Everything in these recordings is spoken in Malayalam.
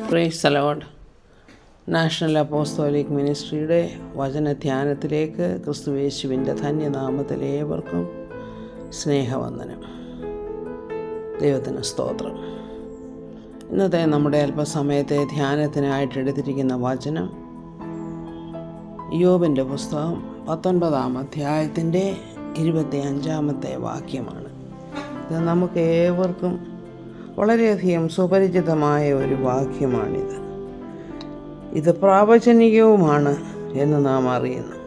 Price the lord. National apostolic മിനിസ്ട്രിയുടെ വചനധ്യാനത്തിലേക്ക് ക്രിസ്തുയേശുവിൻ്റെ ധന്യനാമത്തിൽ ഏവർക്കും സ്നേഹവന്ദനം. ദൈവത്തിന് സ്തോത്രം. ഇന്നത്തെ നമ്മുടെ അല്പസമയത്തെ ധ്യാനത്തിനായിട്ട് എടുത്തിരിക്കുന്ന വചനം ഇയ്യോബിൻ്റെ പുസ്തകം 19-ാം അധ്യായത്തിൻ്റെ 25-ാമത്തെ വാക്യമാണ്. ഇത് നമുക്ക് ഏവർക്കും വളരെയധികം സുപരിചിതമായ ഒരു വാക്യമാണിത്. ഇത് പ്രാവചനികവുമാണ് എന്ന് നാം അറിയുന്നു.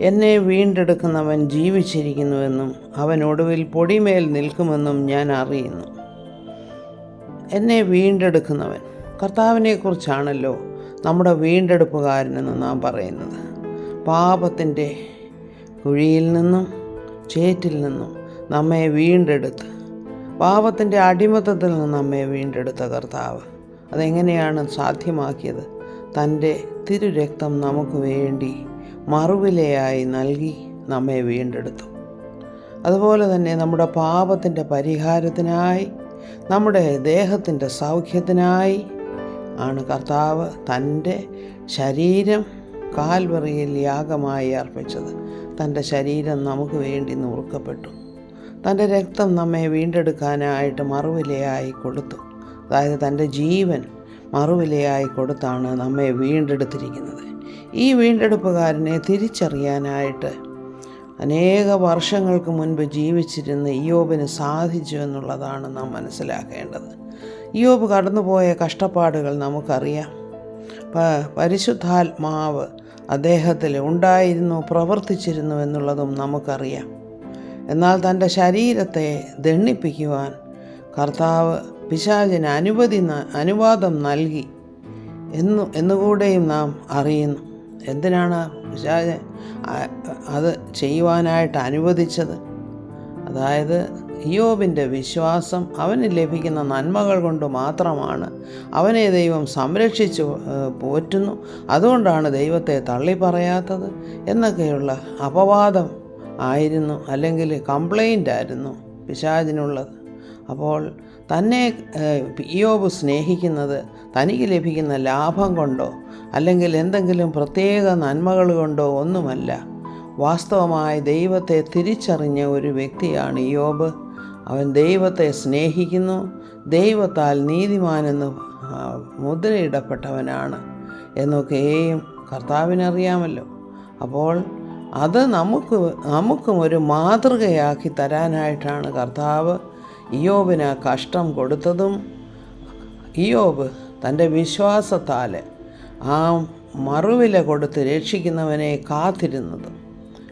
എന്നെ വീണ്ടെടുക്കുന്നവൻ ജീവിച്ചിരിക്കുന്നുവെന്നും അവൻ ഒടുവിൽ പൊടിമേൽ നിൽക്കുമെന്നും ഞാൻ അറിയുന്നു. എന്നെ വീണ്ടെടുക്കുന്നവൻ, കർത്താവിനെക്കുറിച്ചാണല്ലോ നമ്മുടെ വീണ്ടെടുപ്പുകാരനെന്ന് നാം പറയുന്നത്. പാപത്തിൻ്റെ കുഴിയിൽ നിന്നും ചേറ്റിൽ നിന്നും നമ്മെ വീണ്ടെടുത്ത്, പാപത്തിൻ്റെ അടിമത്തത്തിൽ നിന്ന് നമ്മെ വീണ്ടെടുത്ത കർത്താവ് അതെങ്ങനെയാണ് സാധ്യമാക്കിയത്? തൻ്റെ തിരുരക്തം നമുക്ക് വേണ്ടി മറുവിലയായി നൽകി നമ്മെ വീണ്ടെടുത്തു. അതുപോലെ തന്നെ നമ്മുടെ പാപത്തിൻ്റെ പരിഹാരത്തിനായി, നമ്മുടെ ദേഹത്തിൻ്റെ സൗഖ്യത്തിനായി ആണ് കർത്താവ് തൻ്റെ ശരീരം കാൽവറിയിൽ യാഗമായി അർപ്പിച്ചത്. തൻ്റെ ശരീരം നമുക്ക് വേണ്ടി നുറുക്കപ്പെട്ടു. തൻ്റെ രക്തം നമ്മെ വീണ്ടെടുക്കാനായിട്ട് മറുവിലയായി കൊടുത്തു. അതായത് തൻ്റെ ജീവൻ മറുവിലയായി കൊടുത്താണ് നമ്മെ വീണ്ടെടുത്തിരിക്കുന്നത്. ഈ വീണ്ടെടുപ്പുകാരനെ തിരിച്ചറിയാനായിട്ട് അനേക വർഷങ്ങൾക്ക് മുൻപ് ജീവിച്ചിരുന്ന ഇയ്യോബിന് സാധിച്ചു എന്നുള്ളതാണ് നാം മനസ്സിലാക്കേണ്ടത്. ഇയ്യോബ് കടന്നുപോയ കഷ്ടപ്പാടുകൾ നമുക്കറിയാം. പരിശുദ്ധാത്മാവ് അദ്ദേഹത്തിൽ ഉണ്ടായിരുന്നു, പ്രവർത്തിച്ചിരുന്നു എന്നുള്ളതും നമുക്കറിയാം. എന്നാൽ തൻ്റെ ശരീരത്തെ ദണ്ഡിപ്പിക്കുവാൻ കർത്താവ് പിശാചിന് അനുവാദം നൽകി എന്നുകൂടെയും നാം അറിയുന്നു. എന്തിനാണ് പിശാച് അത് ചെയ്യുവാനായിട്ട് അനുവദിച്ചത്? അതായത് ഇയ്യോബിൻ്റെ വിശ്വാസം അവന് ലഭിക്കുന്ന നന്മകൾ കൊണ്ട് മാത്രമാണ്. അവനെ ദൈവം സംരക്ഷിച്ചു പോറ്റുന്നു, അതുകൊണ്ടാണ് ദൈവത്തെ തള്ളിപ്പറയാത്തത് എന്നൊക്കെയുള്ള അപവാദം ആയിരുന്നു, അല്ലെങ്കിൽ കംപ്ലൈൻ്റ് ആയിരുന്നു പിശാചിനുള്ളത്. അപ്പോൾ തന്നെ ഇയ്യോബ് സ്നേഹിക്കുന്നത് തനിക്ക് ലഭിക്കുന്ന ലാഭം കൊണ്ടോ അല്ലെങ്കിൽ എന്തെങ്കിലും പ്രത്യേക നന്മകൾ കൊണ്ടോ ഒന്നുമല്ല. വാസ്തവമായി ദൈവത്തെ തിരിച്ചറിഞ്ഞ ഒരു വ്യക്തിയാണ് ഇയ്യോബ്. അവൻ ദൈവത്തെ സ്നേഹിക്കുന്നു, ദൈവത്താൽ നീതിമാനെന്ന് മുദ്രയിടപ്പെട്ടവനാണ് എന്നൊക്കെയും കർത്താവിനറിയാമല്ലോ. അപ്പോൾ അത് നമുക്കും ഒരു മാതൃകയാക്കി തരാനായിട്ടാണ് കർത്താവ് ഇയ്യോബിന് കഷ്ടം കൊടുത്തതും ഇയ്യോബ് തൻ്റെ വിശ്വാസത്താൽ ആ മറുവില കൊടുത്ത് രക്ഷിക്കുന്നവനെ കാത്തിരുന്നതും.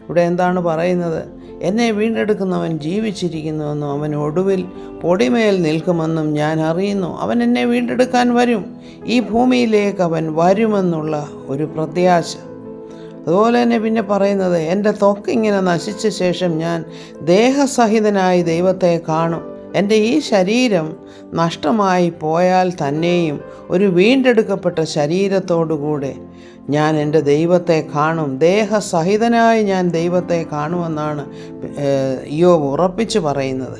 ഇവിടെ എന്താണ് പറയുന്നത്? എന്നെ വീണ്ടെടുക്കുന്നവൻ ജീവിച്ചിരിക്കുന്നുവെന്നും അവൻ ഒടുവിൽ പൊടിമേൽ നിൽക്കുമെന്നും ഞാൻ അറിയുന്നു. അവൻ എന്നെ വീണ്ടെടുക്കാൻ വരും, ഈ ഭൂമിയിലേക്ക് അവൻ വരുമെന്നുള്ള ഒരു പ്രത്യാശ. അതുപോലെ തന്നെ പിന്നെ പറയുന്നത്, എൻ്റെ ത്വക്കിങ്ങനെ നശിച്ച ശേഷം ഞാൻ ദേഹസഹിതനായി ദൈവത്തെ കാണും. എൻ്റെ ഈ ശരീരം നഷ്ടമായി പോയാൽ തന്നെയും ഒരു വീണ്ടെടുക്കപ്പെട്ട ശരീരത്തോടുകൂടെ ഞാൻ എൻ്റെ ദൈവത്തെ കാണും. ദേഹസഹിതനായി ഞാൻ ദൈവത്തെ കാണുമെന്നാണ് ഇയ്യോബ് ഉറപ്പിച്ച് പറയുന്നത്.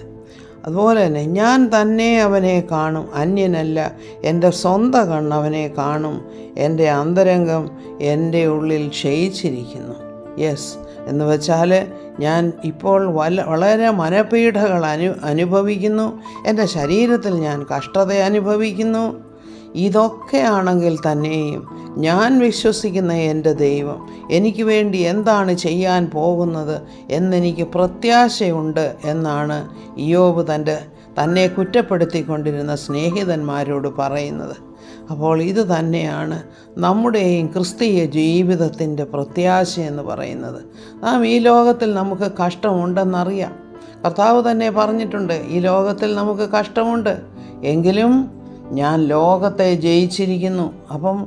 അതുപോലെ തന്നെ ഞാൻ തന്നെ അവനെ കാണും, അന്യനല്ല. എൻ്റെ സ്വന്തം കണ്ണവനെ കാണും. എൻ്റെ അന്തരംഗം എൻ്റെ ഉള്ളിൽ ക്ഷയിച്ചിരിക്കുന്നു. എന്ന് വെച്ചാൽ ഞാൻ ഇപ്പോൾ വളരെ മനപീഠകൾ അനുഭവിക്കുന്നു. എൻ്റെ ശരീരത്തിൽ ഞാൻ കഷ്ടത അനുഭവിക്കുന്നു. ഇതൊക്കെയാണെങ്കിൽ തന്നെയും ഞാൻ വിശ്വസിക്കുന്ന എൻ്റെ ദൈവം എനിക്ക് വേണ്ടി എന്താണ് ചെയ്യാൻ പോകുന്നത് എന്നെനിക്ക് പ്രത്യാശയുണ്ട് എന്നാണ് ഇയ്യോബ് തന്നെ കുറ്റപ്പെടുത്തിക്കൊണ്ടിരുന്ന സ്നേഹിതന്മാരോട് പറയുന്നത്. അപ്പോൾ ഇത് തന്നെയാണ് നമ്മുടെയും ക്രിസ്തീയ ജീവിതത്തിൻ്റെ പ്രത്യാശ എന്ന് പറയുന്നത്. നാം ഈ ലോകത്തിൽ നമുക്ക് കഷ്ടമുണ്ടെന്നറിയാം. കർത്താവ് തന്നെ പറഞ്ഞിട്ടുണ്ട്, ഈ ലോകത്തിൽ നമുക്ക് കഷ്ടമുണ്ട്, എങ്കിലും ഞാൻ ലോകത്തെ ജയിച്ചിരിക്കുന്നു. അപ്പം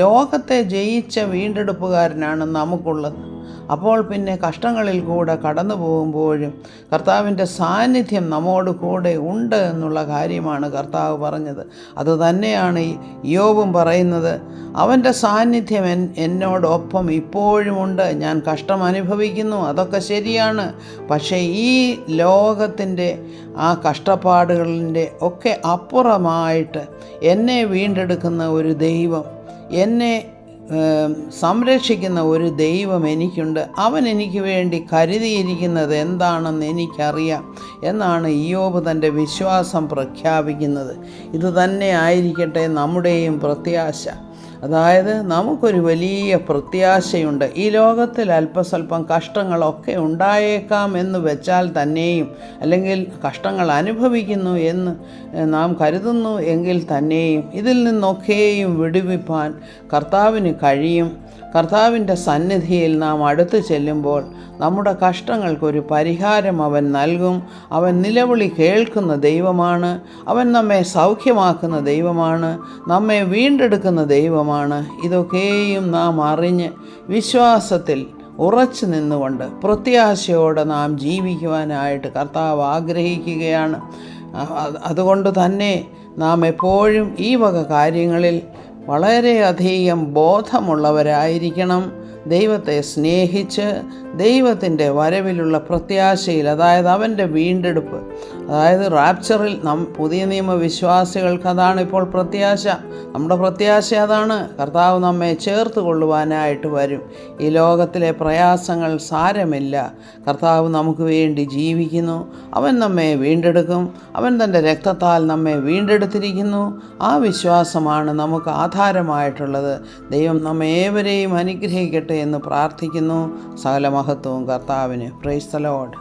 ലോകത്തെ ജയിച്ച വീണ്ടെടുപ്പുകാരനാണ് നമുക്കുള്ളത്. അപ്പോൾ പിന്നെ കഷ്ടങ്ങളിൽ കൂടെ കടന്നു പോകുമ്പോഴും കർത്താവിൻ്റെ സാന്നിധ്യം നമ്മോട് കൂടെ ഉണ്ട് എന്നുള്ള കാര്യമാണ് കർത്താവ് പറഞ്ഞത്. അതുതന്നെയാണ് ഇയ്യോബും പറയുന്നത്. അവൻ്റെ സാന്നിധ്യം എന്നോടൊപ്പം ഇപ്പോഴുമുണ്ട്. ഞാൻ കഷ്ടം അനുഭവിക്കുന്നു, അതൊക്കെ ശരിയാണ്. പക്ഷേ ഈ ലോകത്തിൻ്റെ ആ കഷ്ടപ്പാടുകളിൻ്റെ ഒക്കെ അപ്പുറമായിട്ട് എന്നെ വീണ്ടെടുക്കുന്ന ഒരു ദൈവം, എന്നെ സംരക്ഷിക്കുന്ന ഒരു ദൈവം എനിക്കുണ്ട്. അവൻ എനിക്ക് വേണ്ടി കരുതിയിരിക്കുന്നത് എന്താണെന്ന് എനിക്കറിയാം എന്നാണ് ഇയ്യോബ് തൻ്റെ വിശ്വാസം പ്രഖ്യാപിക്കുന്നത്. ഇത് തന്നെ ആയിരിക്കട്ടെ നമ്മുടെയും പ്രത്യാശ. അതായത് നമുക്കൊരു വലിയ പ്രത്യാശയുണ്ട്. ഈ ലോകത്തിൽ അല്പസ്വല്പം കഷ്ടങ്ങളൊക്കെ ഉണ്ടായേക്കാം എന്ന് വെച്ചാൽ തന്നെയും, അല്ലെങ്കിൽ കഷ്ടങ്ങൾ അനുഭവിക്കുന്നു എന്ന് നാം കരുതുന്നു എങ്കിൽ തന്നെയും, ഇതിൽ നിന്നൊക്കെയും വിടുവിപ്പാൻ കർത്താവിന് കഴിയും. കർത്താവിൻ്റെ സന്നിധിയിൽ നാം അടുത്ത് ചെല്ലുമ്പോൾ നമ്മുടെ കഷ്ടങ്ങൾക്കൊരു പരിഹാരം അവൻ നൽകും. അവൻ നിലവിളി കേൾക്കുന്ന ദൈവമാണ്. അവൻ നമ്മെ സൗഖ്യമാക്കുന്ന ദൈവമാണ്. നമ്മെ വീണ്ടെടുക്കുന്ന ദൈവമാണ്. ഇതൊക്കെയും നാം അറിഞ്ഞ് വിശ്വാസത്തിൽ ഉറച്ചു നിന്നുകൊണ്ട് പ്രത്യാശയോടെ നാം ജീവിക്കുവാനായിട്ട് കർത്താവ് ആഗ്രഹിക്കുകയാണ്. അതുകൊണ്ട് തന്നെ നാം എപ്പോഴും ഈ വക കാര്യങ്ങളിൽ വളരെയധികം ബോധമുള്ളവരായിരിക്കണം. ദൈവത്തെ സ്നേഹിച്ച് ദൈവത്തിൻ്റെ വരവിലുള്ള പ്രത്യാശയിൽ, അതായത് അവൻ്റെ വീണ്ടെടുപ്പ്, അതായത് റാപ്ചറിൽ പുതിയ നിയമ വിശ്വാസികൾക്ക് അതാണ് ഇപ്പോൾ പ്രത്യാശ. നമ്മുടെ പ്രത്യാശ അതാണ്. കർത്താവ് നമ്മെ ചേർത്ത് കൊള്ളുവാനായിട്ട് വരും. ഈ ലോകത്തിലെ പ്രയാസങ്ങൾ സാരമില്ല. കർത്താവ് നമുക്ക് വേണ്ടി ജീവിക്കുന്നു. അവൻ നമ്മെ വീണ്ടെടുക്കും. അവൻ തൻ്റെ രക്തത്താൽ നമ്മെ വീണ്ടെടുത്തിരിക്കുന്നു. ആ വിശ്വാസമാണ് നമുക്ക് ആധാരമായിട്ടുള്ളത്. ദൈവം നമ്മെ ഏവരെയും അനുഗ്രഹിക്കട്ടെ എന്ന് പ്രാർത്ഥിക്കുന്നു. സകല മഹത്വവും കർത്താവിന്. Price the Lord.